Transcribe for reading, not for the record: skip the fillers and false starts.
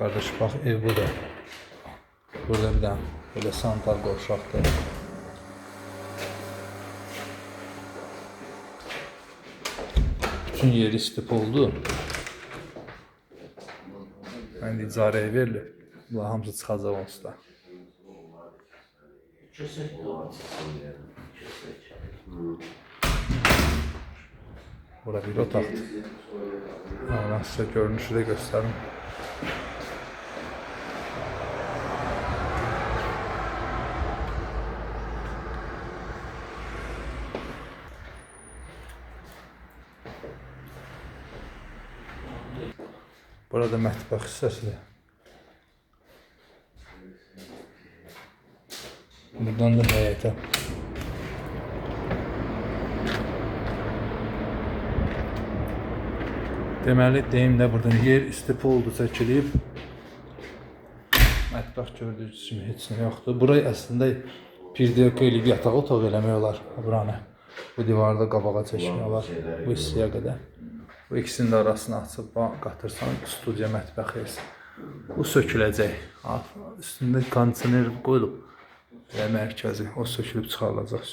Qardaş, bax, ev bu da. Burada bir dənə belə santar qovşaqdır. Bütün yeri istip oldu. Yəni icarəyə verilib. Bunlar hamısı çıxacaq onsuz da. Bura bir otaqdır. Ben size görünüşü de göstereyim. Burada mətbəx hissəsidir. Buradan da həyətə. Deməli, deyim də buradan yer istif oldu, çəkilib. Mətbəx gördüyünüz kimi heç nə yoxdur. Burayı əslində pirdiyoka eləyib yataq otaq eləmək olar. Buranı. Bu divarda qabağa çəkmək olar. Bu hissəyə qədər. Bu ikisinin də arasını açıb qatırsan, studiya mətbəx yersi. Bu söküləcək. Üstündə kondisioner qoyulub. Və mərkəzi. O sökülüb çıxarılacaq.